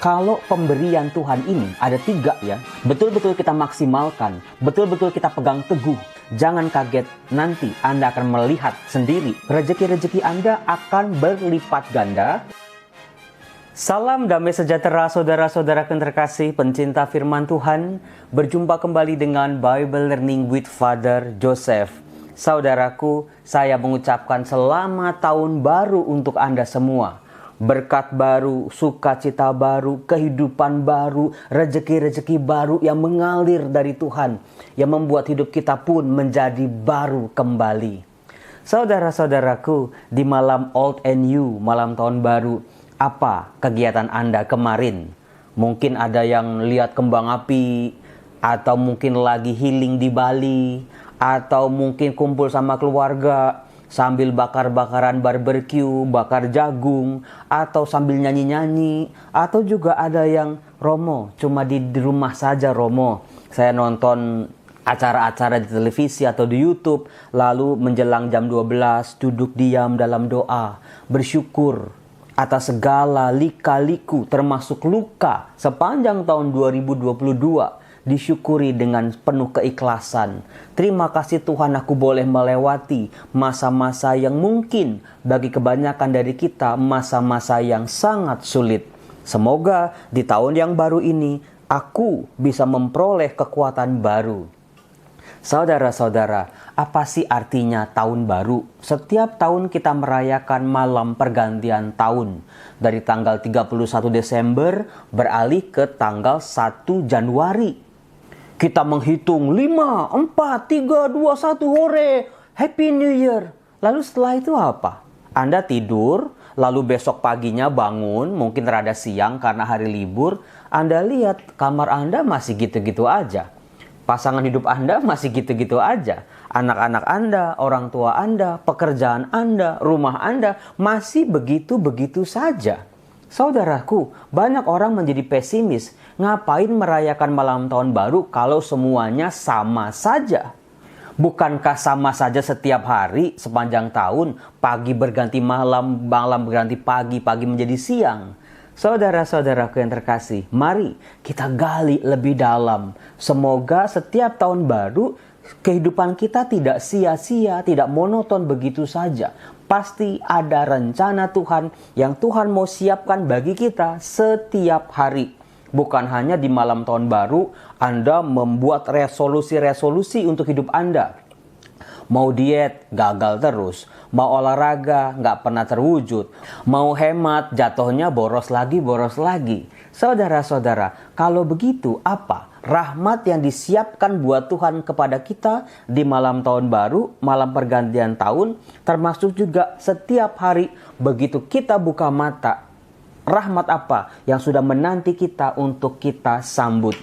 Kalau pemberian Tuhan ini ada 3 ya, betul-betul kita maksimalkan, betul-betul kita pegang teguh. Jangan kaget, nanti Anda akan melihat sendiri rezeki-rezeki Anda akan berlipat ganda. Salam damai sejahtera saudara-saudara yang terkasih, pencinta firman Tuhan. Berjumpa kembali dengan Bible Learning with Father Joseph. Saudaraku, saya mengucapkan selamat tahun baru untuk Anda semua. Berkat baru, sukacita baru, kehidupan baru, rezeki-rezeki baru yang mengalir dari Tuhan, yang membuat hidup kita pun menjadi baru kembali. Saudara-saudaraku, di malam Old and New, malam tahun baru, apa kegiatan Anda kemarin? Mungkin ada yang lihat kembang api, atau mungkin lagi healing di Bali, atau mungkin kumpul sama keluarga sambil bakar-bakaran barbeque, bakar jagung, atau sambil nyanyi-nyanyi, atau juga ada yang Romo, cuma di rumah saja Romo. Saya nonton acara-acara di televisi atau di YouTube, lalu menjelang jam 12 duduk diam dalam doa, bersyukur atas segala lika-liku termasuk luka sepanjang tahun 2022. Disyukuri dengan penuh keikhlasan. Terima kasih Tuhan, aku boleh melewati masa-masa yang mungkin bagi kebanyakan dari kita masa-masa yang sangat sulit. Semoga di tahun yang baru ini aku bisa memperoleh kekuatan baru. Saudara-saudara, apa sih artinya tahun baru? Setiap tahun kita merayakan malam pergantian tahun. Dari tanggal 31 Desember beralih ke tanggal 1 Januari. Kita menghitung 5, 4, 3, 2, 1, hore, Happy New Year. Lalu setelah itu apa? Anda tidur, lalu besok paginya bangun, mungkin rada siang karena hari libur. Anda lihat kamar Anda masih gitu-gitu aja. Pasangan hidup Anda masih gitu-gitu aja. Anak-anak Anda, orang tua Anda, pekerjaan Anda, rumah Anda masih begitu-begitu saja. Saudaraku, banyak orang menjadi pesimis. Ngapain merayakan malam tahun baru kalau semuanya sama saja? Bukankah sama saja setiap hari sepanjang tahun? Pagi berganti malam, malam berganti pagi, pagi menjadi siang. Saudara-saudaraku yang terkasih, mari kita gali lebih dalam. Semoga setiap tahun baru kehidupan kita tidak sia-sia, tidak monoton begitu saja. Pasti ada rencana Tuhan yang Tuhan mau siapkan bagi kita setiap hari. Bukan hanya di malam tahun baru Anda membuat resolusi-resolusi untuk hidup Anda. Mau diet, gagal terus. Mau olahraga, nggak pernah terwujud. Mau hemat, jatuhnya boros lagi, boros lagi. Saudara-saudara, kalau begitu apa? Rahmat yang disiapkan buat Tuhan kepada kita di malam tahun baru, malam pergantian tahun, termasuk juga setiap hari begitu kita buka mata. Rahmat apa yang sudah menanti kita untuk kita sambut?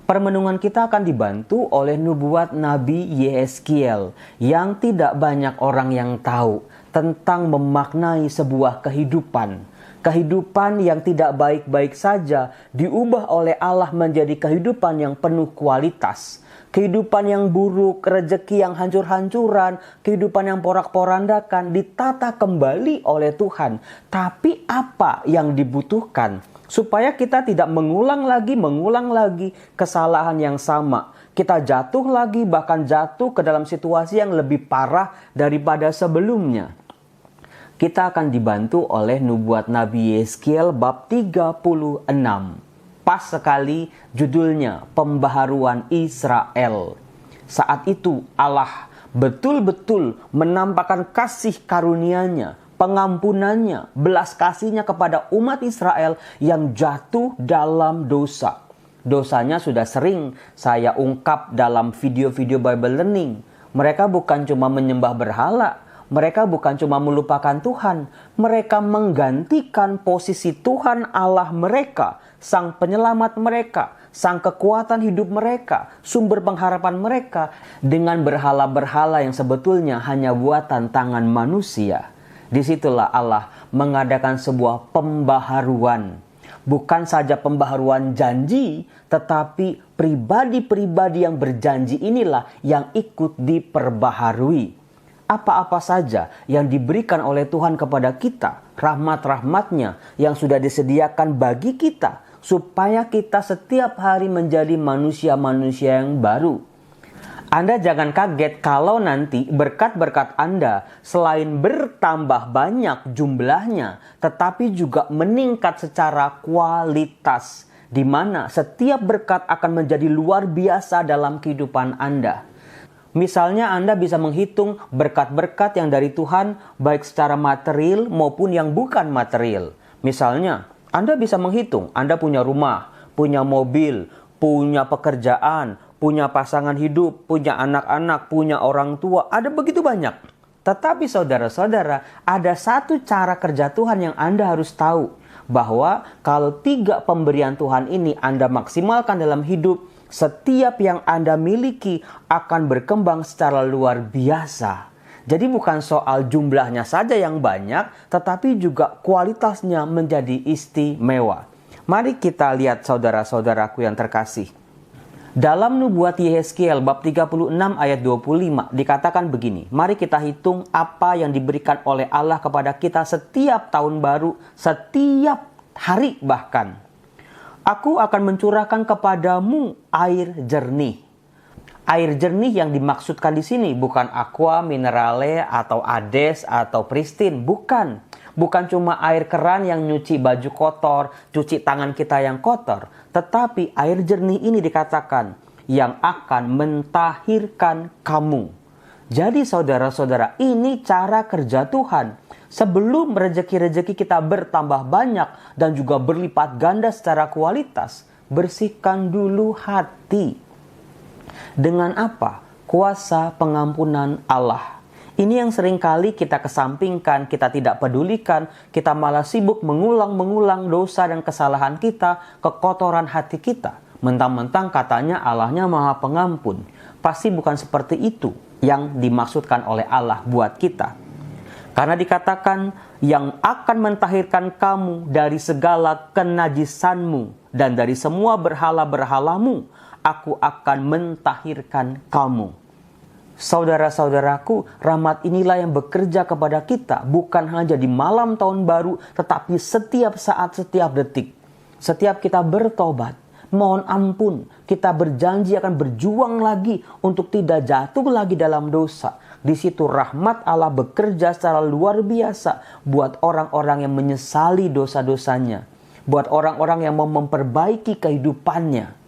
Permenungan kita akan dibantu oleh nubuat Nabi Yeskiel yang tidak banyak orang yang tahu tentang memaknai sebuah kehidupan. Kehidupan yang tidak baik-baik saja diubah oleh Allah menjadi kehidupan yang penuh kualitas. Kehidupan yang buruk, rezeki yang hancur-hancuran, kehidupan yang porak-porandakan ditata kembali oleh Tuhan. Tapi apa yang dibutuhkan? Supaya kita tidak mengulang lagi kesalahan yang sama. Kita jatuh lagi, bahkan jatuh ke dalam situasi yang lebih parah daripada sebelumnya. Kita akan dibantu oleh nubuat Nabi Yeskiel bab 36. Pas sekali judulnya Pembaharuan Israel. Saat itu Allah betul-betul menampakkan kasih karunia-Nya, pengampunannya, belas kasihnya kepada umat Israel yang jatuh dalam dosa. Dosanya sudah sering saya ungkap dalam video-video Bible Learning. Mereka bukan cuma menyembah berhala. Mereka bukan cuma melupakan Tuhan. Mereka menggantikan posisi Tuhan Allah mereka, Sang Penyelamat mereka, Sang kekuatan hidup mereka, sumber pengharapan mereka, dengan berhala-berhala yang sebetulnya hanya buatan tangan manusia. Disitulah Allah mengadakan sebuah pembaharuan. Bukan saja pembaharuan janji, tetapi pribadi-pribadi yang berjanji inilah yang ikut diperbaharui. apa-apa saja yang diberikan oleh Tuhan kepada kita, rahmat-rahmatnya yang sudah disediakan bagi kita, supaya kita setiap hari menjadi manusia-manusia yang baru. Anda jangan kaget kalau nanti berkat-berkat Anda selain bertambah banyak jumlahnya, tetapi juga meningkat secara kualitas, di mana setiap berkat akan menjadi luar biasa dalam kehidupan Anda. Misalnya Anda bisa menghitung berkat-berkat yang dari Tuhan, baik secara material maupun yang bukan material. Misalnya, Anda bisa menghitung, Anda punya rumah, punya mobil, punya pekerjaan, punya pasangan hidup, punya anak-anak, punya orang tua, ada begitu banyak. Tetapi saudara-saudara, ada satu cara kerja Tuhan yang Anda harus tahu. Bahwa kalau 3 pemberian Tuhan ini Anda maksimalkan dalam hidup, setiap yang Anda miliki akan berkembang secara luar biasa. Jadi bukan soal jumlahnya saja yang banyak, tetapi juga kualitasnya menjadi istimewa. Mari kita lihat saudara-saudaraku yang terkasih. Dalam nubuat Yehezkiel bab 36 ayat 25 dikatakan begini, mari kita hitung apa yang diberikan oleh Allah kepada kita setiap tahun baru, setiap hari bahkan. Aku akan mencurahkan kepadamu air jernih. Air jernih yang dimaksudkan di sini bukan aqua minerale atau ades atau pristine, bukan. Bukan cuma air keran yang nyuci baju kotor, cuci tangan kita yang kotor. Tetapi air jernih ini dikatakan yang akan mentahirkan kamu. Jadi saudara-saudara, ini cara kerja Tuhan. Sebelum rezeki-rezeki kita bertambah banyak dan juga berlipat ganda secara kualitas, bersihkan dulu hati. Dengan apa? Kuasa pengampunan Allah. Ini yang seringkali kita kesampingkan, kita tidak pedulikan, kita malah sibuk mengulang-mengulang dosa dan kesalahan kita, kekotoran hati kita. Mentang-mentang katanya Allahnya Maha Pengampun. Pasti bukan seperti itu yang dimaksudkan oleh Allah buat kita. Karena dikatakan yang akan mentahirkan kamu dari segala kenajisanmu dan dari semua berhala-berhalamu, aku akan mentahirkan kamu. Saudara-saudaraku, rahmat inilah yang bekerja kepada kita, bukan hanya di malam tahun baru, tetapi setiap saat, setiap detik. Setiap kita bertobat, mohon ampun, kita berjanji akan berjuang lagi untuk tidak jatuh lagi dalam dosa. Di situ rahmat Allah bekerja secara luar biasa buat orang-orang yang menyesali dosa-dosanya, buat orang-orang yang mau memperbaiki kehidupannya.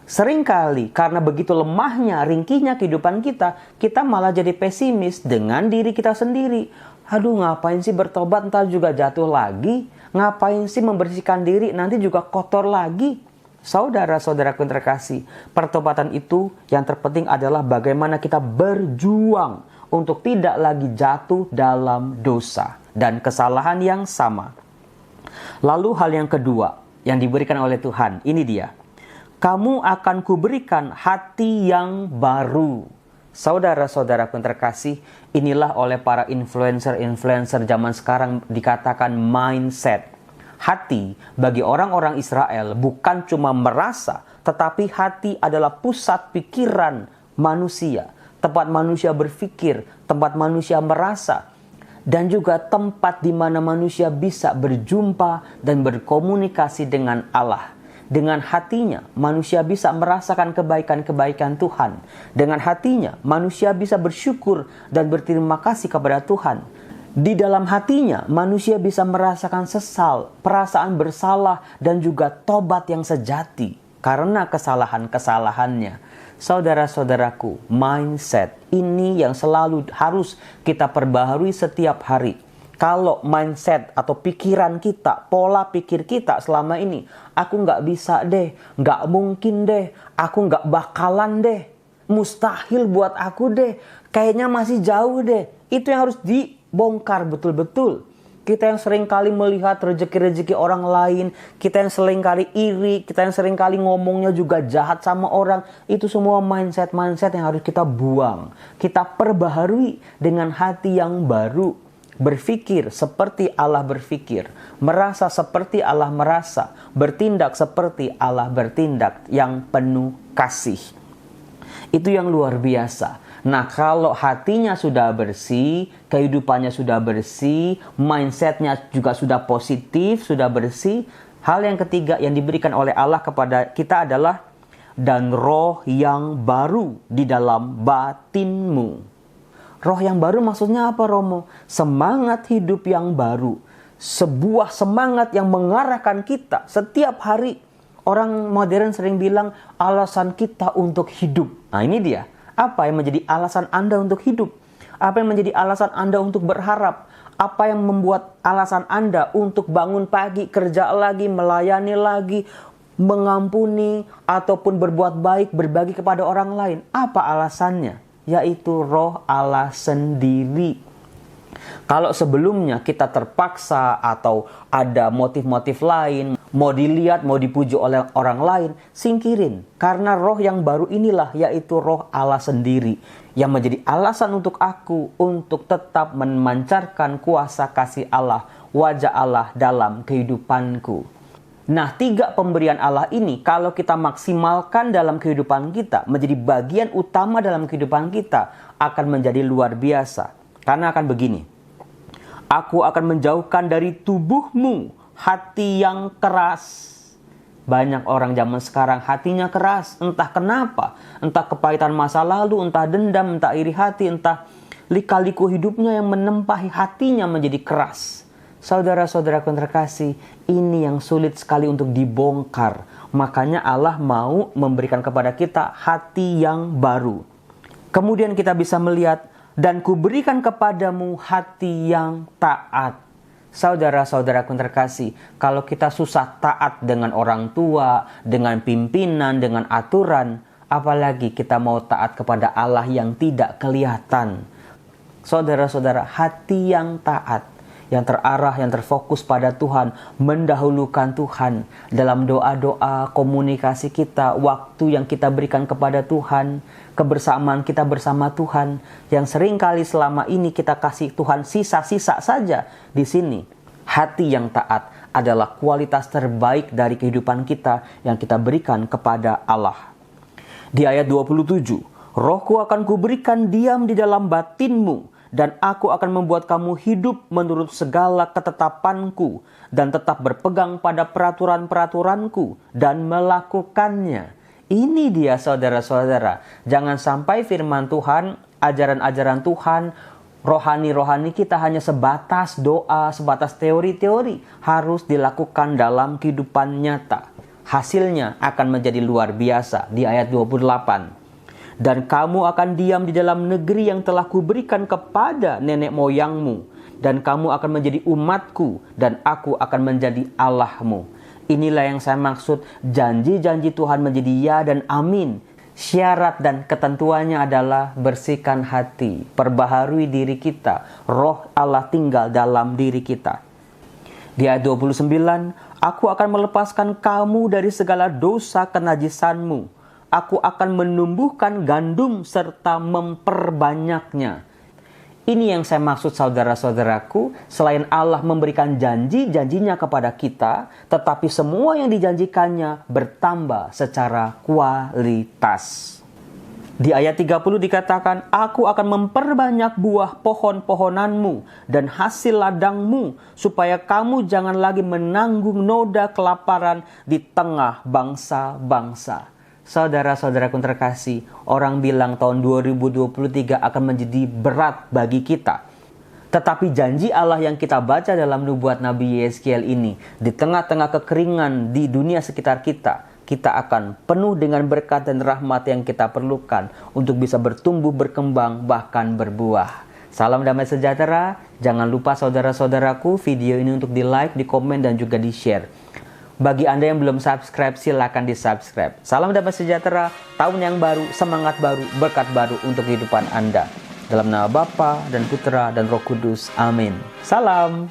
Seringkali karena begitu lemahnya, ringkihnya kehidupan kita, kita malah jadi pesimis dengan diri kita sendiri. Aduh, ngapain sih bertobat, ntar juga jatuh lagi. Ngapain sih membersihkan diri, nanti juga kotor lagi. Saudara-saudaraku yang terkasih, pertobatan itu yang terpenting adalah bagaimana kita berjuang untuk tidak lagi jatuh dalam dosa dan kesalahan yang sama. Lalu hal yang kedua yang diberikan oleh Tuhan, ini dia. Kamu akan kuberikan hati yang baru. Saudara-saudaraku yang terkasih, inilah oleh para influencer-influencer zaman sekarang dikatakan mindset. Hati bagi orang-orang Israel bukan cuma merasa, tetapi hati adalah pusat pikiran manusia. Tempat manusia berpikir, tempat manusia merasa. Dan juga tempat di mana manusia bisa berjumpa dan berkomunikasi dengan Allah. Dengan hatinya, manusia bisa merasakan kebaikan-kebaikan Tuhan. Dengan hatinya, manusia bisa bersyukur dan berterima kasih kepada Tuhan. Di dalam hatinya, manusia bisa merasakan sesal, perasaan bersalah, dan juga tobat yang sejati karena kesalahan-kesalahannya. Saudara-saudaraku, mindset ini yang selalu harus kita perbaharui setiap hari. Kalau mindset atau pikiran kita, pola pikir kita selama ini, aku nggak bisa deh, nggak mungkin deh, aku nggak bakalan deh, mustahil buat aku deh, kayaknya masih jauh deh. Itu yang harus dibongkar betul-betul. Kita yang seringkali melihat rezeki-rezeki orang lain, kita yang seringkali iri, kita yang seringkali ngomongnya juga jahat sama orang, itu semua mindset-mindset yang harus kita buang. Kita perbaharui dengan hati yang baru. Berpikir seperti Allah berpikir, merasa seperti Allah merasa, bertindak seperti Allah bertindak, yang penuh kasih. Itu yang luar biasa. Nah, kalau hatinya sudah bersih, kehidupannya sudah bersih, mindsetnya juga sudah positif, sudah bersih, hal yang ketiga yang diberikan oleh Allah kepada kita adalah dan roh yang baru di dalam batinmu. Roh yang baru maksudnya apa, Romo? Semangat hidup yang baru. Sebuah semangat yang mengarahkan kita setiap hari. Orang modern sering bilang alasan kita untuk hidup. Nah, ini dia. Apa yang menjadi alasan Anda untuk hidup? Apa yang menjadi alasan Anda untuk berharap? Apa yang membuat alasan Anda untuk bangun pagi, kerja lagi, melayani lagi, mengampuni, ataupun berbuat baik, berbagi kepada orang lain? Apa alasannya? Yaitu roh Allah sendiri. Kalau sebelumnya kita terpaksa atau ada motif-motif lain, mau dilihat, mau dipuji oleh orang lain, singkirin. Karena roh yang baru inilah, yaitu roh Allah sendiri, yang menjadi alasan untuk aku untuk tetap memancarkan kuasa kasih Allah, wajah Allah dalam kehidupanku. Nah, 3 pemberian Allah ini kalau kita maksimalkan dalam kehidupan kita, menjadi bagian utama dalam kehidupan kita, akan menjadi luar biasa. Karena akan begini, aku akan menjauhkan dari tubuhmu hati yang keras. Banyak orang zaman sekarang hatinya keras, entah kenapa, entah kepahitan masa lalu, entah dendam, entah iri hati, entah lika-liku hidupnya yang menempahi hatinya menjadi keras. Saudara-saudaraku yang terkasih, ini yang sulit sekali untuk dibongkar. Makanya Allah mau memberikan kepada kita hati yang baru. Kemudian kita bisa melihat, dan kuberikan kepadamu hati yang taat. Saudara-saudaraku yang terkasih, kalau kita susah taat dengan orang tua, dengan pimpinan, dengan aturan, apalagi kita mau taat kepada Allah yang tidak kelihatan. Saudara-saudara, hati yang taat, yang terarah, yang terfokus pada Tuhan, mendahulukan Tuhan dalam doa-doa, komunikasi kita, waktu yang kita berikan kepada Tuhan, kebersamaan kita bersama Tuhan, yang seringkali selama ini kita kasih Tuhan sisa-sisa saja di sini. Hati yang taat adalah kualitas terbaik dari kehidupan kita yang kita berikan kepada Allah. Di ayat 27, Rohku akan kuberikan diam di dalam batinmu, dan aku akan membuat kamu hidup menurut segala ketetapanku, dan tetap berpegang pada peraturan-peraturanku, dan melakukannya. Ini dia saudara-saudara. Jangan sampai firman Tuhan, ajaran-ajaran Tuhan, rohani-rohani kita hanya sebatas doa, sebatas teori-teori. Harus dilakukan dalam kehidupan nyata. Hasilnya akan menjadi luar biasa. Di ayat 28. Dan kamu akan diam di dalam negeri yang telah kuberikan kepada nenek moyangmu. Dan kamu akan menjadi umatku, dan aku akan menjadi Allahmu. Inilah yang saya maksud, janji-janji Tuhan menjadi ya dan amin. Syarat dan ketentuannya adalah bersihkan hati, perbaharui diri kita. Roh Allah tinggal dalam diri kita. Di ayat 29, aku akan melepaskan kamu dari segala dosa kenajisanmu. Aku akan menumbuhkan gandum serta memperbanyaknya. Ini yang saya maksud saudara-saudaraku, selain Allah memberikan janji-janjinya kepada kita, tetapi semua yang dijanjikannya bertambah secara kualitas. Di ayat 30 dikatakan, aku akan memperbanyak buah pohon-pohonanmu dan hasil ladangmu, supaya kamu jangan lagi menanggung noda kelaparan di tengah bangsa-bangsa. Saudara-saudaraku terkasih, orang bilang tahun 2023 akan menjadi berat bagi kita. Tetapi janji Allah yang kita baca dalam nubuat Nabi Yeskiel ini, di tengah-tengah kekeringan di dunia sekitar kita, kita akan penuh dengan berkat dan rahmat yang kita perlukan untuk bisa bertumbuh, berkembang, bahkan berbuah. Salam damai sejahtera. Jangan lupa saudara-saudaraku, video ini untuk di-like, di-komen, dan juga di-share. Bagi Anda yang belum subscribe, silakan di-subscribe. Salam damai sejahtera, tahun yang baru, semangat baru, berkat baru untuk kehidupan Anda. Dalam nama Bapa dan Putra dan Roh Kudus. Amin. Salam.